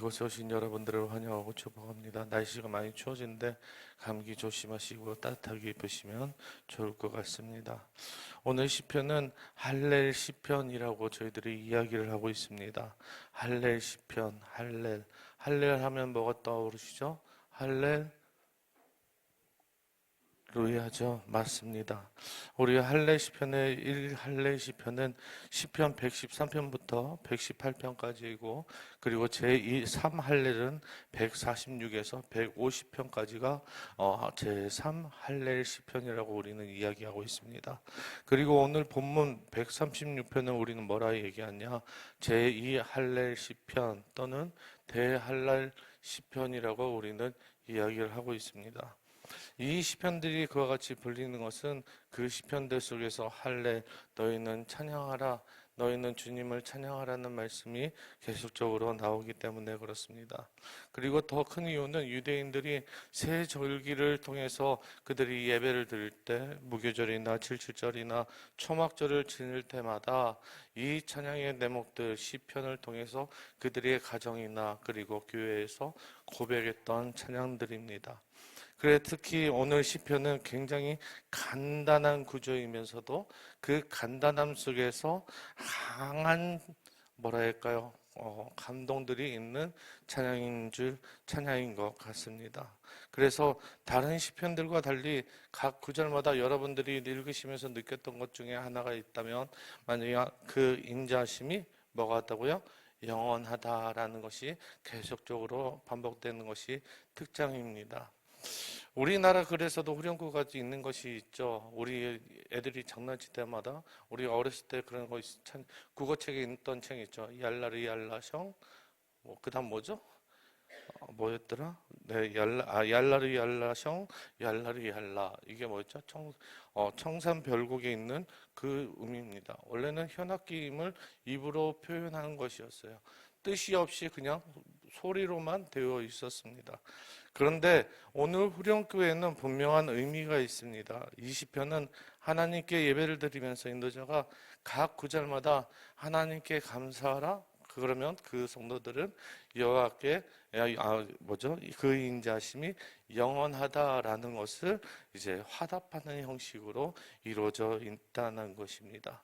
이곳에 오신 여러분들을 환영하고 축복합니다. 날씨가 많이 추워진데 감기 조심하시고 따뜻하게 입으시면 좋을 것 같습니다. 오늘 시편은 할렐 시편이라고 저희들이 이야기를 하고 있습니다. 할렐 시편, 할렐. 할렐 하면 뭐가 떠오르시죠? 할렐 루야죠. 맞습니다. 우리 할례 시편의 1할례 시편은 시편 113편부터 118편까지이고 그리고 제2, 3할례는 146에서 150편까지가 제3할례 시편이라고 우리는 이야기하고 있습니다. 그리고 오늘 본문 136편은 우리는 뭐라 얘기하냐? 제2할례 시편 또는 대할랄 시편이라고 우리는 이야기를 하고 있습니다. 이 시편들이 그와 같이 불리는 것은 그 시편들 속에서 할례, 너희는 찬양하라, 너희는 주님을 찬양하라는 말씀이 계속적으로 나오기 때문에 그렇습니다. 그리고 더 큰 이유는 유대인들이 새 절기를 통해서 그들이 예배를 드릴 때 무교절이나 칠칠절이나 초막절을 지낼 때마다 이 찬양의 대목들 시편을 통해서 그들의 가정이나 그리고 교회에서 고백했던 찬양들입니다. 그래 특히 오늘 시편은 굉장히 간단한 구조이면서도 그 간단함 속에서 강한 뭐랄까요? 감동들이 있는 찬양인 것 같습니다. 그래서 다른 시편들과 달리 각 구절마다 여러분들이 읽으시면서 느꼈던 것 중에 하나가 있다면 만약에 그 인자심이 뭐가 같다고요? 영원하다라는 것이 계속적으로 반복되는 것이 특징입니다. 우리나라 글에서도 후렴구가 있는 것이 있죠. 우리 애들이 장난칠 때마다 우리 어렸을 때 그런 거 국어책에 있던 책 있죠. 얄라리 얄라셩 그다음 뭐죠? 뭐였더라? 네, 얄라리 얄라셩 얄라리 얄라 이게 뭐였죠? 청산별곡에 있는 그 음입니다. 원래는 현악기임을 입으로 표현하는 것이었어요. 뜻이 없이 그냥 소리로만 되어 있었습니다. 그런데 오늘 후렴구에는 분명한 의미가 있습니다. 이 시편은 하나님께 예배를 드리면서 인도자가 각 구절마다 하나님께 감사하라. 그러면 그 성도들은 여호와께 그 인자심이 영원하다라는 것을 이제 화답하는 형식으로 이루어져 있다는 것입니다.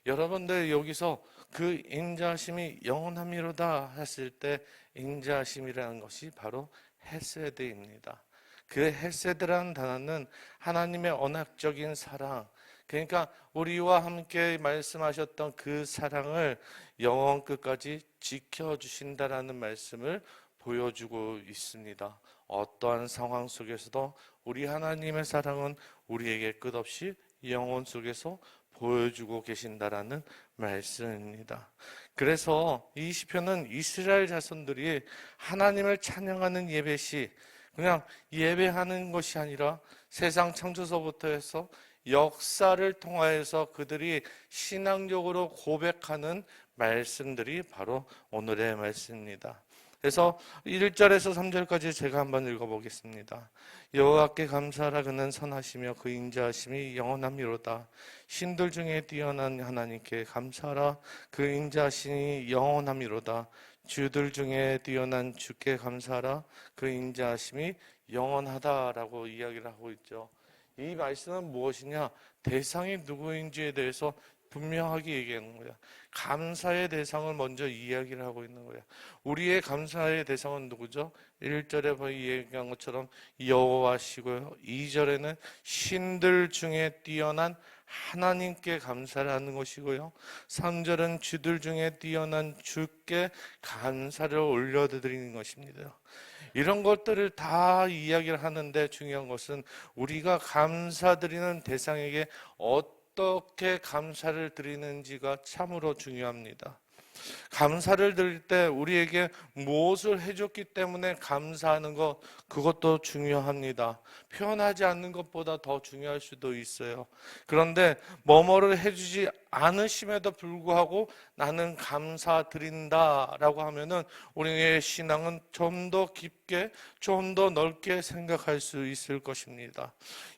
여러분들 여기서 그 인자심이 영원함이로다 했을 때 인자심이라는 것이 바로 헤세드입니다. 그 헤세드라는 단어는 하나님의 언약적인 사랑, 그러니까 우리와 함께 말씀하셨던 그 사랑을 영원 끝까지 지켜주신다라는 말씀을 보여주고 있습니다. 어떠한 상황 속에서도 우리 하나님의 사랑은 우리에게 끝없이 영혼 속에서 보여주고 계신다라는 말씀입니다. 그래서 이 시편은 이스라엘 자손들이 하나님을 찬양하는 예배시 그냥 예배하는 것이 아니라 세상 창조서부터 해서 역사를 통하여서 그들이 신앙적으로 고백하는 말씀들이 바로 오늘의 말씀입니다. 그래서 1절에서 3절까지 제가 한번 읽어보겠습니다. 여호와께 감사하라 그는 선하시며 그 인자하심이 영원함이로다. 신들 중에 뛰어난 하나님께 감사하라 그 인자하심이 영원함이로다. 주들 중에 뛰어난 주께 감사하라 그 인자하심이 영원하다라고 이야기를 하고 있죠. 이 말씀은 무엇이냐? 대상이 누구인지에 대해서 분명하게 얘기하는 거야. 감사의 대상을 먼저 이야기를 하고 있는 거야. 우리의 감사의 대상은 누구죠? 1절에 얘기한 것처럼 여호와시고요. 2절에는 신들 중에 뛰어난 하나님께 감사를 하는 것이고요. 3절은 주들 중에 뛰어난 주께 감사를 올려드리는 것입니다. 이런 것들을 다 이야기를 하는데 중요한 것은 우리가 감사드리는 대상에게 어떻게 감사를 드리는지가 참으로 중요합니다. 감사를 드릴 때 우리에게 무엇을 해줬기 때문에 감사하는 것, 그것도 중요합니다. 표현하지 않는 것보다 더 중요할 수도 있어요. 그런데 뭐뭐를 해주지 않으심에도 불구하고 나는 감사드린다라고 하면은 우리의 신앙은 좀 더 깊게 넓게, 좀 더 넓게 생각할 수 있을 것입니다.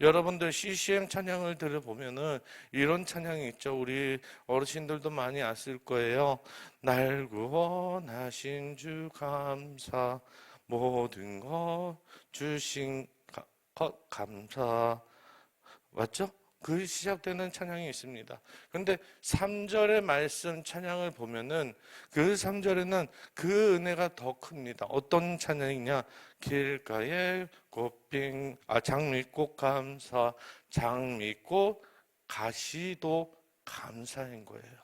여러분들 CCM 찬양을 들어보면은 이런 찬양이 있죠. 우리 어르신들도 많이 아실 거예요. 날 구원하신 주 감사, 모든 것 주신 것 감사. 맞죠? 그 시작되는 찬양이 있습니다. 그런데 3절의 말씀 찬양을 보면은 그 3절에는 그 은혜가 더 큽니다. 어떤 찬양이냐? 길가에 꽃빙, 장미꽃 감사, 장미꽃 가시도 감사인 거예요.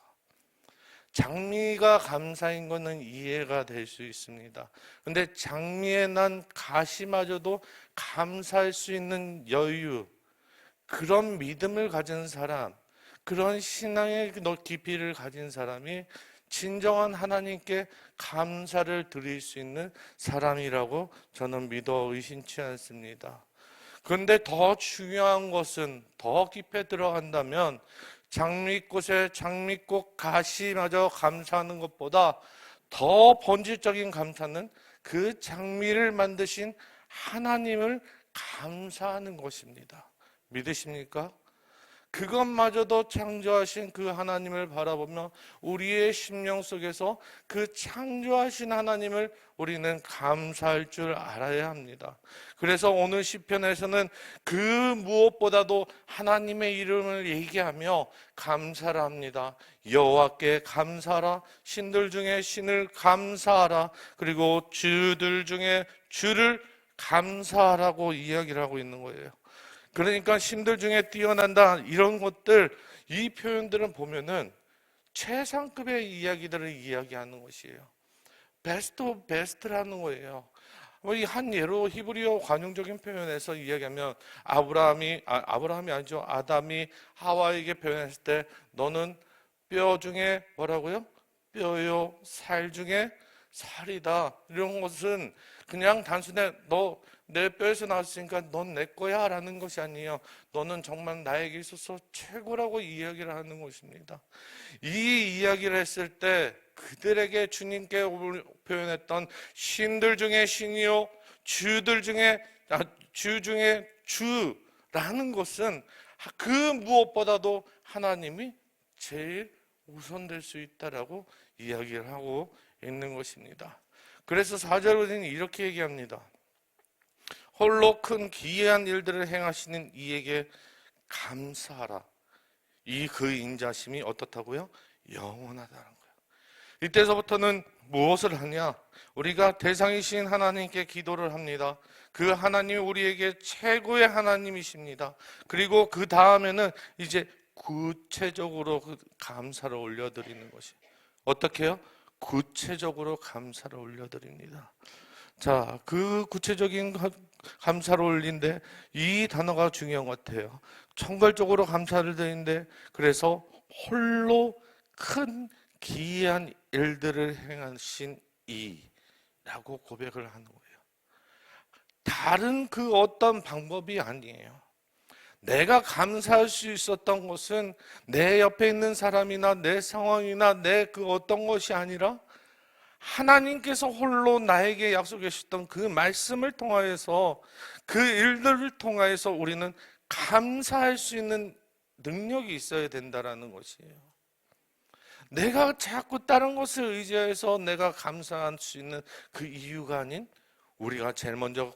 장미가 감사인 것은 이해가 될 수 있습니다. 근데 장미에 난 가시마저도 감사할 수 있는 여유, 그런 믿음을 가진 사람, 그런 신앙의 깊이를 가진 사람이 진정한 하나님께 감사를 드릴 수 있는 사람이라고 저는 믿어 의심치 않습니다. 그런데 더 중요한 것은, 더 깊이 들어간다면 장미꽃에 장미꽃 가시마저 감사하는 것보다 더 본질적인 감사는 그 장미를 만드신 하나님을 감사하는 것입니다. 믿으십니까? 그것마저도 창조하신 그 하나님을 바라보며 우리의 심령 속에서 그 창조하신 하나님을 우리는 감사할 줄 알아야 합니다. 그래서 오늘 시편에서는 그 무엇보다도 하나님의 이름을 얘기하며 감사를 합니다. 여호와께 감사하라, 신들 중에 신을 감사하라, 그리고 주들 중에 주를 감사하라고 이야기를 하고 있는 거예요. 그러니까 신들 중에 뛰어난다, 이런 것들, 이 표현들은 보면은 최상급의 이야기들을 이야기하는 것이에요. 베스트 오브 베스트라는 거예요. 한 예로 히브리어 관용적인 표현에서 이야기하면 아브라함이 아니죠. 아담이 하와에게 표현했을 때 너는 뼈 중에 뭐라고요? 뼈요, 살 중에 살이다. 이런 것은 그냥 단순히 너 내 뼈에서 나왔으니까 넌 내 거야 라는 것이 아니에요. 너는 정말 나에게 있어서 최고라고 이야기를 하는 것입니다. 이 이야기를 했을 때 그들에게 주님께 표현했던 신들 중에 신이요, 주들 중에 주 중에 주라는 것은 그 무엇보다도 하나님이 제일 우선될 수 있다라고 이야기를 하고 있는 것입니다. 그래서 4절에는 이렇게 얘기합니다. 홀로 큰 기이한 일들을 행하시는 이에게 감사하라. 이 그 인자심이 어떻다고요? 영원하다는 거예요. 이때서부터는 무엇을 하냐? 우리가 대상이신 하나님께 기도를 합니다. 그 하나님이 우리에게 최고의 하나님이십니다. 그리고 그 다음에는 이제 구체적으로 그 감사를 올려드리는 것이 어떻게 해요? 구체적으로 감사를 올려드립니다. 자, 그 구체적인 감사를 올린데 이 단어가 중요한 것 같아요. 총괄적으로 감사를 드리는데, 그래서 홀로 큰 기이한 일들을 행하신 이라고 고백을 하는 거예요. 다른 그 어떤 방법이 아니에요. 내가 감사할 수 있었던 것은 내 옆에 있는 사람이나 내 상황이나 내 그 어떤 것이 아니라 하나님께서 홀로 나에게 약속해 주셨던 그 말씀을 통하여서, 그 일들을 통하여서 우리는 감사할 수 있는 능력이 있어야 된다라는 것이에요. 내가 자꾸 다른 것을 의지해서 내가 감사할 수 있는 그 이유가 아닌, 우리가 제일 먼저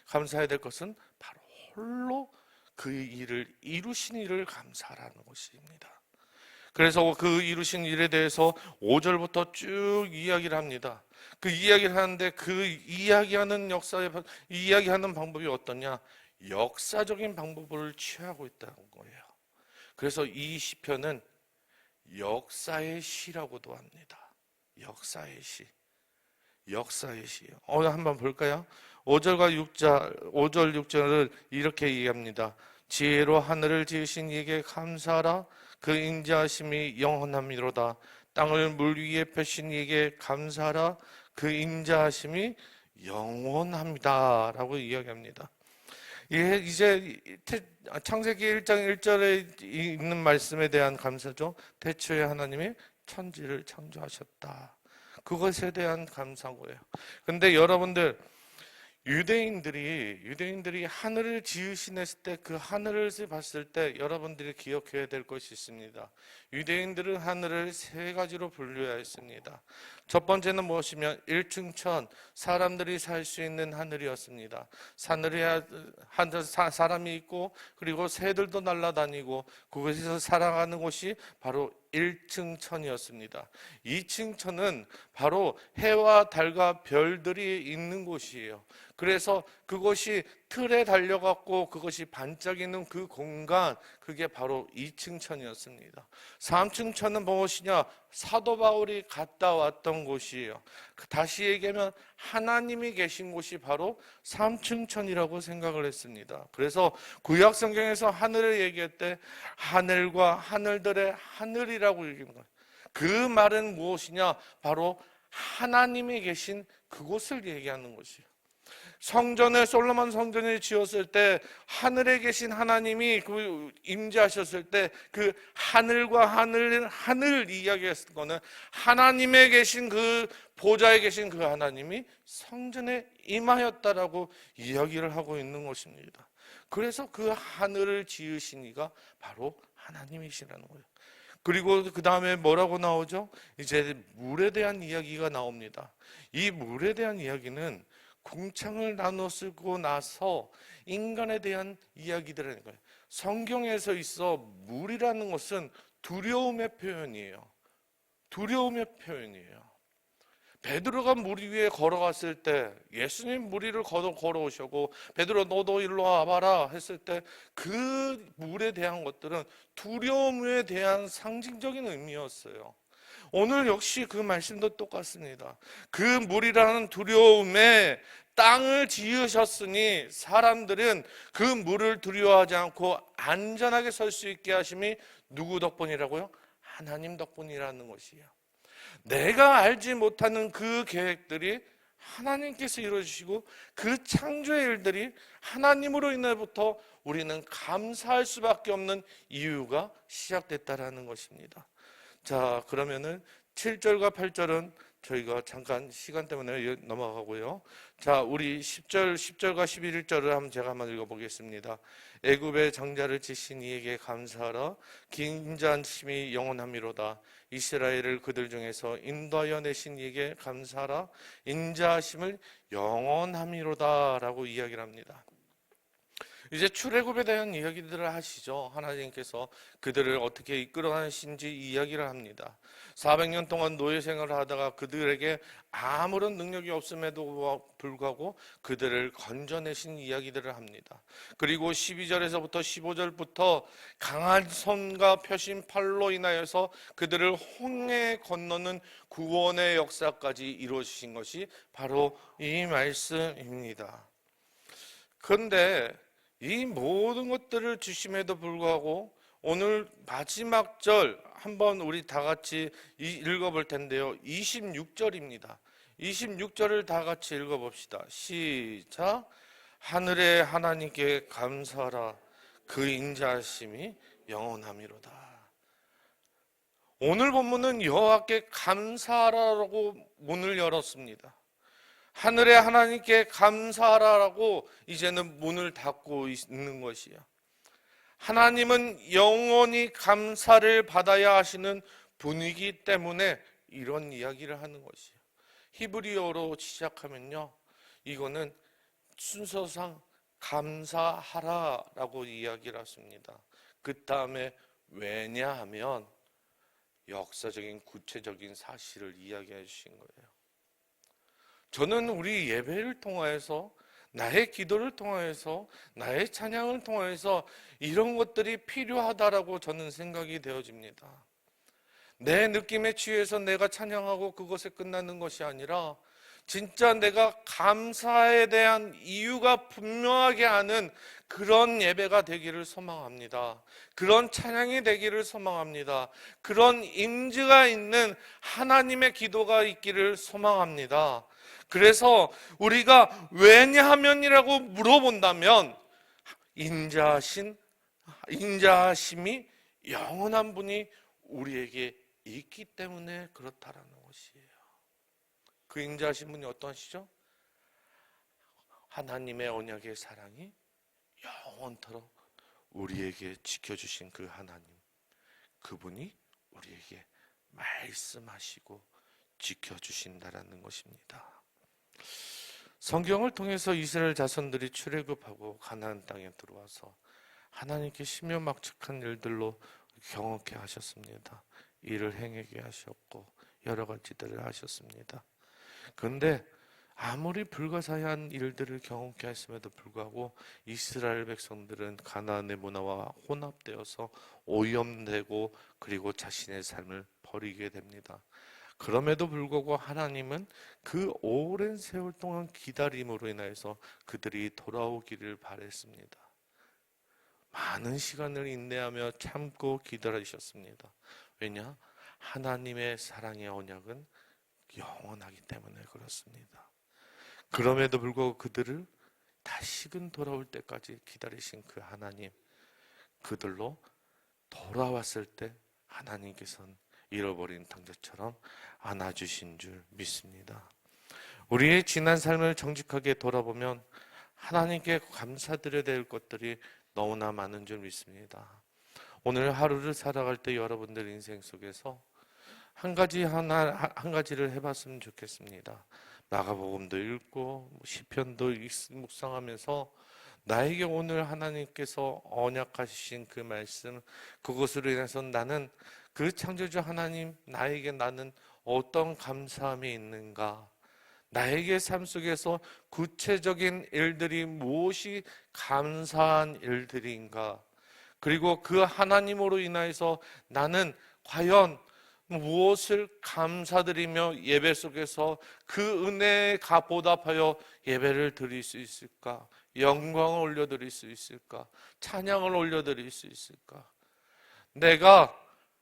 감사해야 될 것은 바로 홀로 그 일을 이루신 일을 감사하라는 것입니다. 그래서 그 이루신 일에 대해서 5절부터 쭉 이야기를 합니다. 그 이야기를 하는데 그 이야기하는 이야기하는 방법이 어떠냐? 역사적인 방법을 취하고 있다는 거예요. 그래서 이 시편은 역사의 시라고도 합니다. 역사의 시. 역사의 시요. 한번 볼까요? 5절과 5절 6절을 이렇게 얘기합니다. 지혜로 하늘을 지으신 이에게 감사하라. 그 인자하심이 영원함이로다. 땅을 물 위에 펴신 이에게 감사하라. 그 인자하심이 영원합니다. 라고 이야기합니다. 이제 창세기 1장 1절에 있는 말씀에 대한 감사죠. 태초에 하나님이 천지를 창조하셨다. 그것에 대한 감사고요. 근데 여러분들, 유대인들이 하늘을 지으시냈을 때 그 하늘을 봤을 때 여러분들이 기억해야 될 것이 있습니다. 유대인들은 하늘을 세 가지로 분류하였습니다. 첫 번째는 무엇이면 1층 천, 사람들이 살 수 있는 하늘이었습니다. 하늘에 사람이 있고 그리고 새들도 날아다니고 그곳에서 살아가는 곳이 바로 1층 천이었습니다. 2층 천은 바로 해와 달과 별들이 있는 곳이에요. 그래서 그것이 틀에 달려갔고 그것이 반짝이는 그 공간, 그게 바로 2층 천이었습니다. 3층 천은 무엇이냐? 사도 바울이 갔다 왔던 곳이에요. 다시 얘기하면 하나님이 계신 곳이 바로 3층 천이라고 생각을 했습니다. 그래서 구약 성경에서 하늘을 얘기할 때 하늘과 하늘들의 하늘이라고 얘기하는 거예요. 그 말은 무엇이냐? 바로 하나님이 계신 그곳을 얘기하는 것이에요. 성전을 솔로몬 성전을 지었을 때 하늘에 계신 하나님이 그 임재하셨을 때 그 하늘과 하늘 이야기했을 거는 하나님에 계신 그 보좌에 계신 그 하나님이 성전에 임하였다라고 이야기를 하고 있는 것입니다. 그래서 그 하늘을 지으신 이가 바로 하나님이시라는 거예요. 그리고 그 다음에 뭐라고 나오죠? 이제 물에 대한 이야기가 나옵니다. 이 물에 대한 이야기는 궁창을 나눠 쓰고 나서 인간에 대한 이야기들이라는 거예요. 성경에서 있어 물이라는 것은 두려움의 표현이에요. 두려움의 표현이에요. 베드로가 물 위에 걸어갔을 때 예수님 물 위를 걸어오셨고 베드로 너도 일로 와봐라 했을 때 그 물에 대한 것들은 두려움에 대한 상징적인 의미였어요. 오늘 역시 그 말씀도 똑같습니다. 그 물이라는 두려움에 땅을 지으셨으니 사람들은 그 물을 두려워하지 않고 안전하게 설 수 있게 하심이 누구 덕분이라고요? 하나님 덕분이라는 것이에요. 내가 알지 못하는 그 계획들이 하나님께서 이루어주시고 그 창조의 일들이 하나님으로 인해부터 우리는 감사할 수밖에 없는 이유가 시작됐다라는 것입니다. 자, 그러면은 7절과 8절은 저희가 잠깐 시간 때문에 넘어가고요. 자, 우리 10절과 11절을 한번 제가 한번 읽어보겠습니다. 애굽의 장자를 치신 이에게 감사하라. 긴잔심이 영원함이로다. 이스라엘을 그들 중에서 인도하여 내신 이에게 감사하라. 인자하심을 영원함이로다 라고 이야기를 합니다. 이제 출애굽에 대한 이야기들을 하시죠. 하나님께서 그들을 어떻게 이끌어가신지 이야기를 합니다. 400년 동안 노예 생활을 하다가 그들에게 아무런 능력이 없음에도 불구하고 그들을 건져내신 이야기들을 합니다. 그리고 12절에서부터 15절부터 강한 손과 펴신 팔로 인하여서 그들을 홍해 건너는 구원의 역사까지 이루어지신 것이 바로 이 말씀입니다. 그런데 이 모든 것들을 주심에도 불구하고 오늘 마지막 절 한번 우리 다 같이 읽어볼 텐데요. 26절입니다. 26절을 다 같이 읽어봅시다. 시작. 하늘의 하나님께 감사하라. 그 인자하심이 영원함이로다. 오늘 본문은 여호와께 감사하라고 문을 열었습니다. 하늘의 하나님께 감사하라고 이제는 문을 닫고 있는 것이야. 하나님은 영원히 감사를 받아야 하시는 분이기 때문에 이런 이야기를 하는 것이에요. 히브리어로 시작하면요, 이거는 순서상 감사하라라고 이야기를 했습니다. 그 다음에 왜냐하면 역사적인 구체적인 사실을 이야기해 주신 거예요. 저는 우리 예배를 통하여서 나의 기도를 통하여서 나의 찬양을 통하여서 이런 것들이 필요하다라고 저는 생각이 되어집니다. 내 느낌에 취해서 내가 찬양하고 그것에 끝나는 것이 아니라 진짜 내가 감사에 대한 이유가 분명하게 하는 그런 예배가 되기를 소망합니다. 그런 찬양이 되기를 소망합니다. 그런 임재가 있는 하나님의 기도가 있기를 소망합니다. 그래서 우리가 왜냐하면이라고 물어본다면 인자하심이 영원한 분이 우리에게 있기 때문에 그렇다라는 것이에요. 그 인자하신 분이 어떠시죠? 하나님의 언약의 사랑이 영원토록 우리에게 지켜주신 그 하나님, 그분이 우리에게 말씀하시고 지켜주신다라는 것입니다. 성경을 통해서 이스라엘 자손들이 출애굽하고 가나안 땅에 들어와서 하나님께 신묘막측한 일들로 경험케 하셨습니다. 일을 행하게 하셨고 여러 가지들을 하셨습니다. 그런데 아무리 불가사의한 일들을 경험케 했음에도 불구하고 이스라엘 백성들은 가나안의 문화와 혼합되어서 오염되고 그리고 자신의 삶을 버리게 됩니다. 그럼에도 불구하고 하나님은 그 오랜 세월 동안 기다림으로 인하여서 그들이 돌아오기를 바랬습니다. 많은 시간을 인내하며 참고 기다리셨습니다. 왜냐? 하나님의 사랑의 언약은 영원하기 때문에 그렇습니다. 그럼에도 불구하고 그들을 다시금 돌아올 때까지 기다리신 그 하나님, 그들로 돌아왔을 때 하나님께서는 잃어버린 당자처럼 안아주신 줄 믿습니다. 우리의 지난 삶을 정직하게 돌아보면 하나님께 감사드려야 될 것들이 너무나 많은 줄 믿습니다. 오늘 하루를 살아갈 때 여러분들 인생 속에서 한 가지를 해봤으면 좋겠습니다. 마가복음도 읽고 시편도 묵상하면서 나에게 오늘 하나님께서 언약하신 그 말씀, 그것으로 인해서 나는 그 창조주 하나님, 나에게 나는 어떤 감사함이 있는가, 나에게 삶 속에서 구체적인 일들이 무엇이 감사한 일들인가, 그리고 그 하나님으로 인하여서 나는 과연 무엇을 감사드리며 예배 속에서 그 은혜에 보답하여 예배를 드릴 수 있을까? 영광을 올려드릴 수 있을까? 찬양을 올려드릴 수 있을까? 내가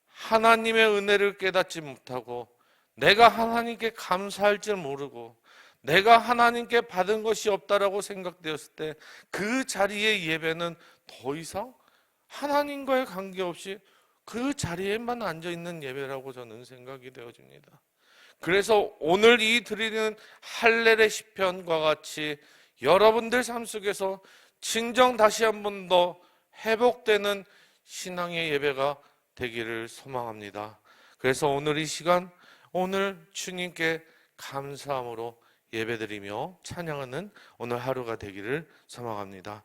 하나님의 은혜를 깨닫지 못하고 내가 하나님께 감사할 줄 모르고 내가 하나님께 받은 것이 없다라고 생각되었을 때 그 자리의 예배는 더 이상 하나님과의 관계없이 그 자리에만 앉아있는 예배라고 저는 생각이 되어집니다. 그래서 오늘 이 드리는 할렐의 시편과 같이 여러분들 삶 속에서 진정 다시 한 번 더 회복되는 신앙의 예배가 되기를 소망합니다. 그래서 오늘 이 시간, 오늘 주님께 감사함으로 예배드리며 찬양하는 오늘 하루가 되기를 소망합니다.